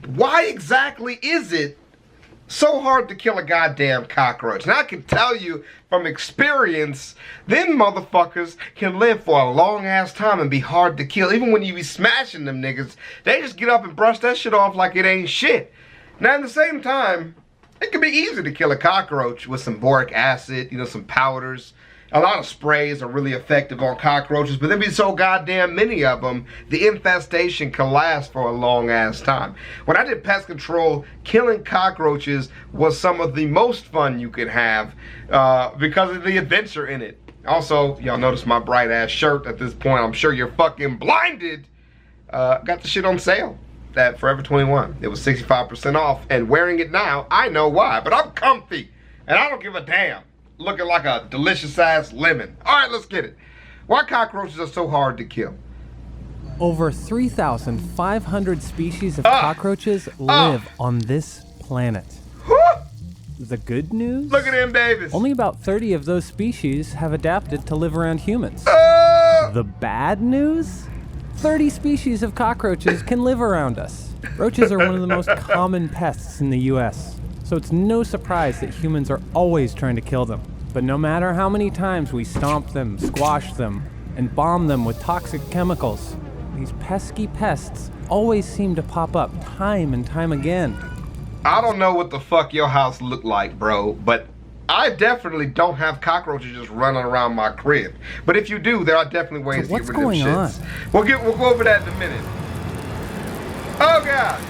why exactly is it so hard to kill a goddamn cockroach? Now I can tell you from experience, them motherfuckers can live for a long ass time and be hard to kill. Even when you be smashing them niggas, they just get up and brush that shit off like it ain't shit. Now at the same time, it can be easy to kill a cockroach with some boric acid, you know, some powders. A lot of sprays are really effective on cockroaches, but there be so goddamn many of them, the infestation can last for a long ass time. When I did pest control, killing cockroaches was some of the most fun you could have because of the adventure in it. Also, y'all notice my bright ass shirt at this point. I'm sure you're fucking blinded. Got the shit on sale at Forever 21. It was 65% off, and wearing it now, I know why, but I'm comfy, and I don't give a damn. Looking like a delicious ass lemon. All right, let's get it. Why cockroaches are so hard to kill? Over 3,500 species of cockroaches live on this planet. The good news? Look at them babies. Only about 30 of those species have adapted to live around humans. The bad news? 30 species of cockroaches can live around us. Roaches are one of the most common pests in the US. So it's no surprise that humans are always trying to kill them. But no matter how many times we stomp them, squash them, and bomb them with toxic chemicals, these pesky pests always seem to pop up time and time again. I don't know what the fuck your house looked like, bro, but I definitely don't have cockroaches just running around my crib. But if you do, there are definitely ways to get rid of them shits. We'll go over that in a minute. Oh God!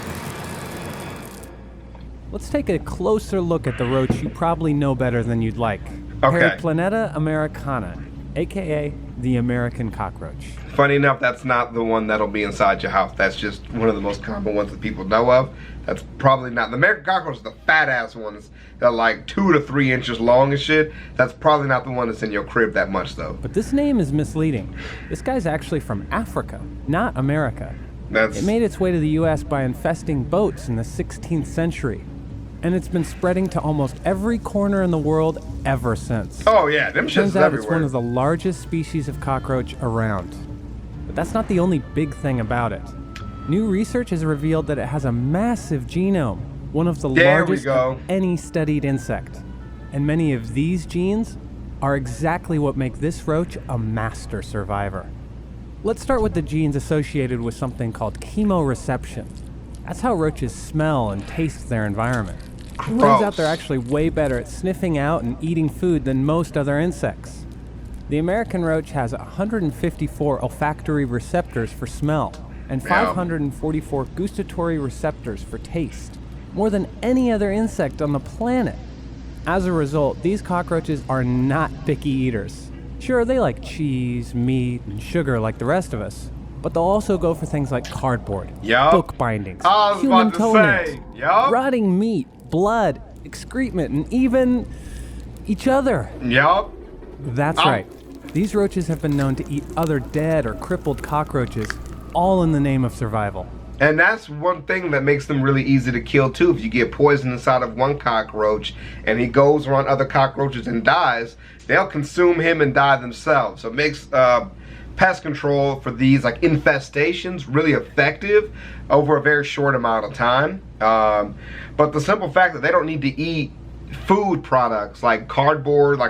Let's take a closer look at the roach you probably know better than you'd like. Okay. Periplaneta americana, aka the American cockroach. Funny enough, that's not the one that'll be inside your house. That's just one of the most common ones that people know of. That's probably not. The American cockroach is the fat ass ones that are like 2 to 3 inches long and shit. That's probably not the one that's in your crib that much though. But this name is misleading. This guy's actually from Africa, not America. It made its way to the US by infesting boats in the 16th century. And it's been spreading to almost every corner in the world ever since. Oh yeah, them shit's everywhere. It's one of the largest species of cockroach around. But that's not the only big thing about it. New research has revealed that it has a massive genome, one of the largest of any studied insect. And many of these genes are exactly what make this roach a master survivor. Let's start with the genes associated with something called chemoreception. That's how roaches smell and taste their environment. It turns out they're actually way better at sniffing out and eating food than most other insects. The American roach has 154 olfactory receptors for smell and 544 gustatory receptors for taste, more than any other insect on the planet. As a result, these cockroaches are not picky eaters. Sure, they like cheese, meat, and sugar like the rest of us, but they'll also go for things like cardboard, book bindings, human toenails, rotting meat, blood, excrement, and even each other. That's right. These roaches have been known to eat other dead or crippled cockroaches, all in the name of survival. And that's one thing that makes them really easy to kill too. If you get poison inside of one cockroach and he goes around other cockroaches and dies, they'll consume him and die themselves. So it makes pest control for these like infestations really effective over a very short amount of time. But the simple fact that they don't need to eat food products like cardboard,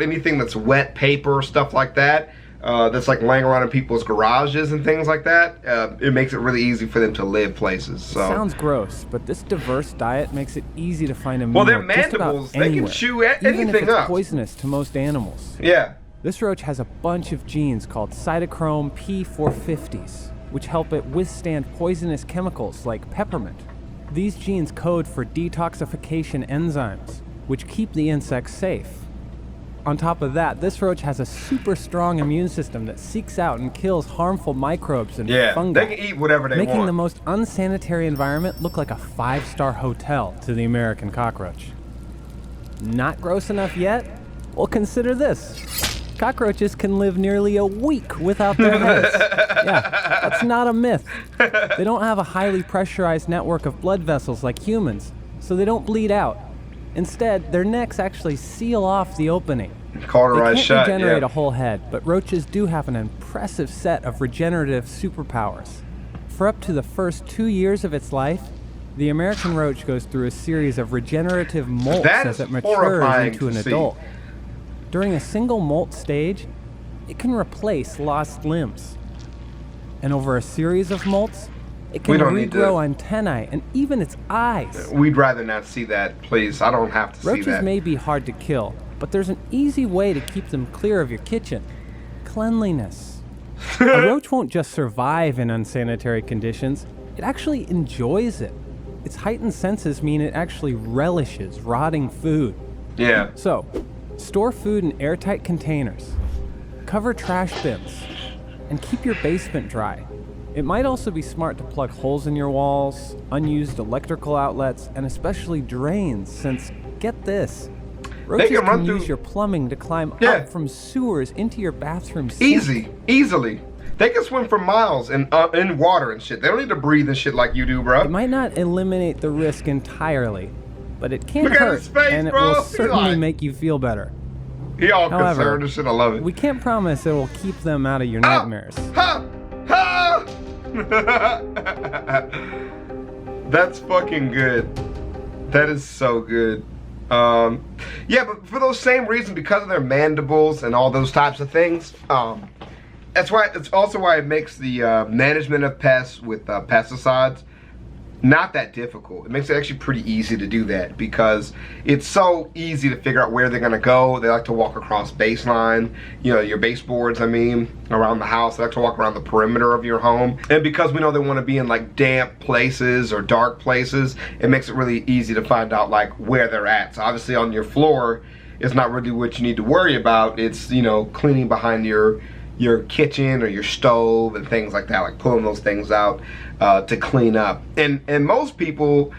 anything that's wet paper, stuff like that, that's like laying around in people's garages and things like that, it makes it really easy for them to live places. So it sounds gross, but this diverse diet makes it easy to find a meal. Well, their mandibles, they can chew anything even if it's up. Poisonous to most animals. Yeah. This roach has a bunch of genes called cytochrome P450s, which help it withstand poisonous chemicals like peppermint. These genes code for detoxification enzymes, which keep the insects safe. On top of that, this roach has a super strong immune system that seeks out and kills harmful microbes and fungi. They can eat whatever they want. Making the most unsanitary environment look like a 5-star hotel to the American cockroach. Not gross enough yet? Well, consider this. Cockroaches can live nearly a week without their heads. Yeah, that's not a myth. They don't have a highly pressurized network of blood vessels like humans, so they don't bleed out. Instead, their necks actually seal off the opening. Cauterized shut, they can't regenerate a whole head, but roaches do have an impressive set of regenerative superpowers. For up to the first 2 years of its life, the American roach goes through a series of regenerative molts as it matures into an adult. During a single molt stage, it can replace lost limbs. And over a series of molts, it can regrow antennae and even its eyes. We'd rather not see that, please. I don't have to see that. Roaches may be hard to kill, but there's an easy way to keep them clear of your kitchen. Cleanliness. A roach won't just survive in unsanitary conditions, it actually enjoys it. Its heightened senses mean it actually relishes rotting food. Yeah. So, store food in airtight containers, cover trash bins, and keep your basement dry. It might also be smart to plug holes in your walls, unused electrical outlets, and especially drains, since, get this, roaches can use your plumbing to climb up from sewers into your bathroom sink. Easily. They can swim for miles in water and shit. They don't need to breathe and shit like you do, bro. It might not eliminate the risk entirely, but it can hurt, and it will certainly make you feel better. He all concerned and shit. I love it. We can't promise it will keep them out of your nightmares. That's fucking good. That is so good. Yeah, but for those same reasons, because of their mandibles and all those types of things, it's also why it makes the management of pests with pesticides not that difficult. It makes it actually pretty easy to do that because it's so easy to figure out where they're gonna go. They like to walk across baseline, your baseboards, around the house. They like to walk around the perimeter of your home. And because we know they wanna be in like damp places or dark places, it makes it really easy to find out like where they're at. So obviously on your floor, it's not really what you need to worry about. It's, cleaning behind your kitchen or your stove and things like that, like pulling those things out to clean up. And most people,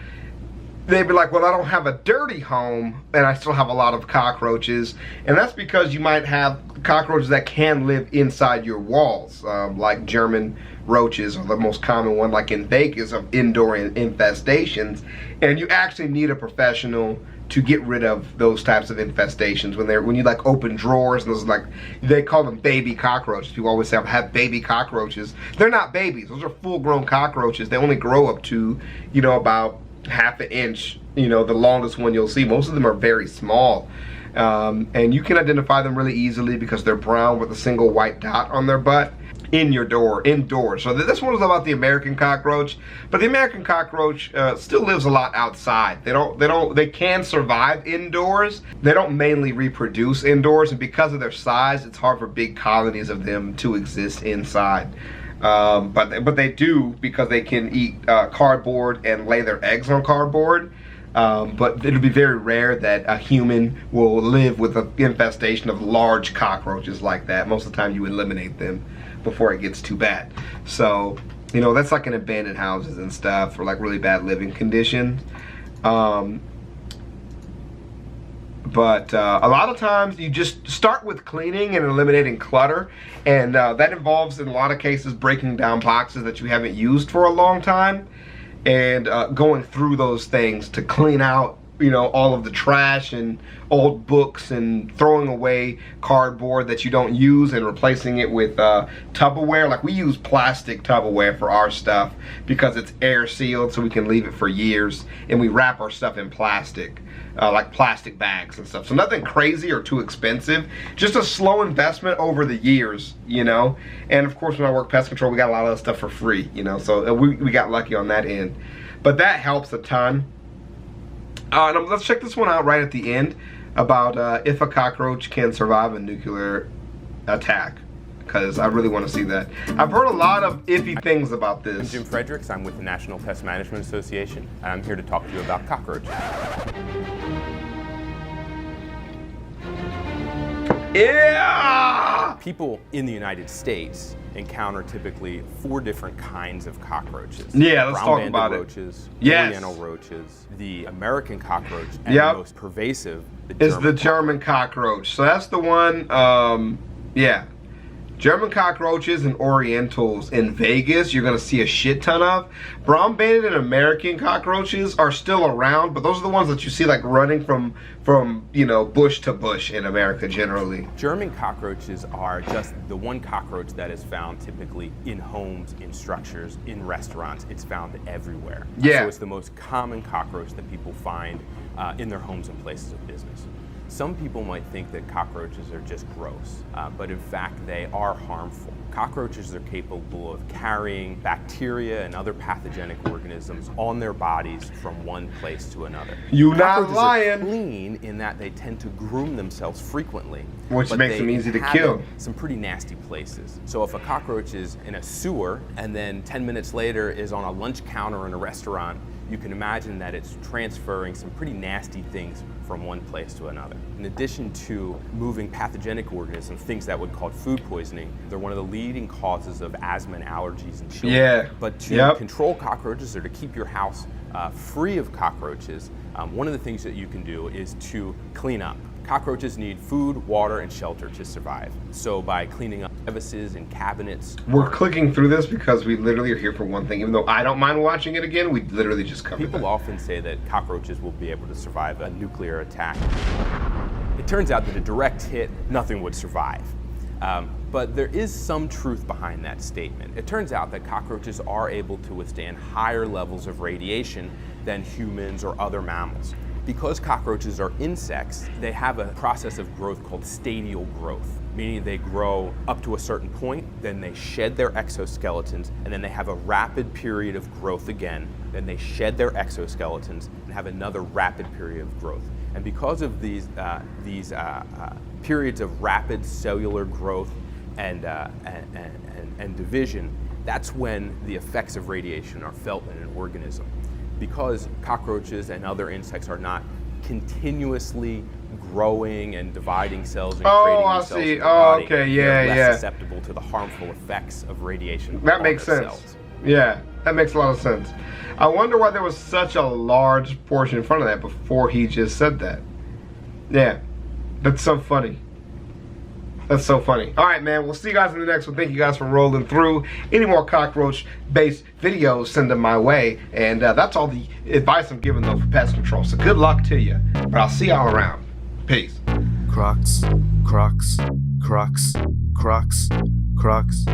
they'd be like, well, I don't have a dirty home and I still have a lot of cockroaches. And that's because you might have cockroaches that can live inside your walls, like German roaches are the most common one, like in Vegas, of indoor infestations. And you actually need a professional to get rid of those types of infestations when you like open drawers and those, like, they call them baby cockroaches. People always say I have baby cockroaches. They're not babies. Those are full-grown cockroaches. They only grow up to about half an inch, the longest one you'll see. Most of them are very small, and you can identify them really easily because they're brown with a single white dot on their butt indoors. So this one is about the American cockroach, but the American cockroach still lives a lot outside. They can survive indoors. They don't mainly reproduce indoors, and because of their size, it's hard for big colonies of them to exist inside. But they do, because they can eat cardboard and lay their eggs on cardboard. But it'll be very rare that a human will live with an infestation of large cockroaches like that. Most of the time you eliminate them before it gets too bad. So, that's like in abandoned houses and stuff, or like really bad living conditions. But a lot of times you just start with cleaning and eliminating clutter, and that involves in a lot of cases breaking down boxes that you haven't used for a long time and going through those things to clean out all of the trash and old books, and throwing away cardboard that you don't use and replacing it with Tupperware. Like, we use plastic Tupperware for our stuff because it's air sealed, so we can leave it for years, and we wrap our stuff in plastic, like plastic bags and stuff. So nothing crazy or too expensive, just a slow investment over the years, and of course when I work pest control, we got a lot of that stuff for free, so we got lucky on that end. But that helps a ton. And let's check this one out right at the end about if a cockroach can survive a nuclear attack, because I really want to see that. I've heard a lot of iffy things about this. I'm Jim Fredericks. I'm with the National Pest Management Association, and I'm here to talk to you about cockroaches. Yeah! People in the United States encounter typically 4 different kinds of cockroaches. Yeah, let's talk about roaches, Yes. Oriental roaches, the American cockroach, and the most pervasive is the German cockroach. So that's the one, German cockroaches and Orientals in Vegas, you're gonna see a shit ton of. Brown banded and American cockroaches are still around, but those are the ones that you see like running from you know, bush to bush in America generally. German cockroaches are just the one cockroach that is found typically in homes, in structures, in restaurants. It's found everywhere. Yeah. So it's the most common cockroach that people find in their homes and places of business. Some people might think that cockroaches are just gross, but in fact they are harmful. Cockroaches are capable of carrying bacteria and other pathogenic organisms on their bodies from one place to another. You not Cockroaches lying. are clean in that they tend to groom themselves frequently, Which but makes they them easy to inhabit kill. some pretty nasty places. So if a cockroach is in a sewer and then 10 minutes later is on a lunch counter in a restaurant, you can imagine that it's transferring some pretty nasty things from one place to another. In addition to moving pathogenic organisms, things that would cause food poisoning, they're one of the leading causes of asthma and allergies in children. Yeah. But to control cockroaches or to keep your house free of cockroaches, one of the things that you can do is to clean up. Cockroaches need food, water, and shelter to survive. So by cleaning up crevices and cabinets. We're clicking through this because we literally are here for one thing. Even though I don't mind watching it again, we literally just covered People that. often say that cockroaches will be able to survive a nuclear attack. It turns out that a direct hit, nothing would survive. But there is some truth behind that statement. It turns out that cockroaches are able to withstand higher levels of radiation than humans or other mammals. Because cockroaches are insects, they have a process of growth called stadial growth, meaning they grow up to a certain point, then they shed their exoskeletons, and then they have a rapid period of growth again, then they shed their exoskeletons and have another rapid period of growth. And because of these periods of rapid cellular growth and division, that's when the effects of radiation are felt in an organism. Because cockroaches and other insects are not continuously growing and dividing cells and creating new cells in the body, they're less susceptible to the harmful effects of radiation. That makes sense. Cells. Yeah, that makes a lot of sense. I wonder why there was such a large portion in front of that before he just said that. Yeah, that's so funny. That's so funny. All right, man. We'll see you guys in the next one. Thank you guys for rolling through. Any more cockroach-based videos, send them my way. And that's all the advice I'm giving, though, for pest control. So good luck to you. But I'll see y'all around. Peace. Crocs, Crocs, Crocs, Crocs, Crocs,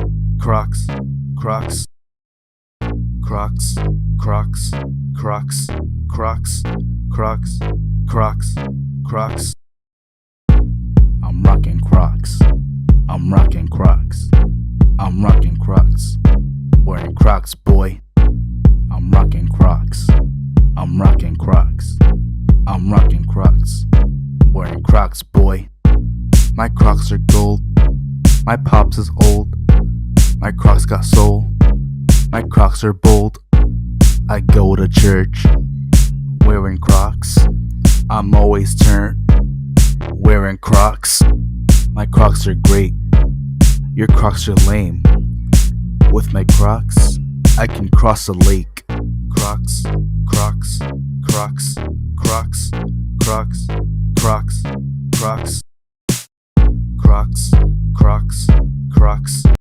Crocs, Crocs, Crocs, Crocs, Crocs, Crocs, Crocs, Crocs, Crocs. I'm rocking Crocs. I'm rocking Crocs. I'm rocking Crocs. Wearing Crocs, boy. I'm rocking Crocs. I'm rocking Crocs. I'm rocking Crocs. Wearing Crocs, boy. My Crocs are gold. My pops is old. My Crocs got soul. My Crocs are bold. I go to church wearing Crocs. I'm always turned wearing Crocs. My Crocs are great. Your Crocs are lame. With my Crocs, I can cross a lake. Crocs, Crocs, Crocs, Crocs, Crocs, Crocs, Crocs, Crocs, Crocs, Crocs.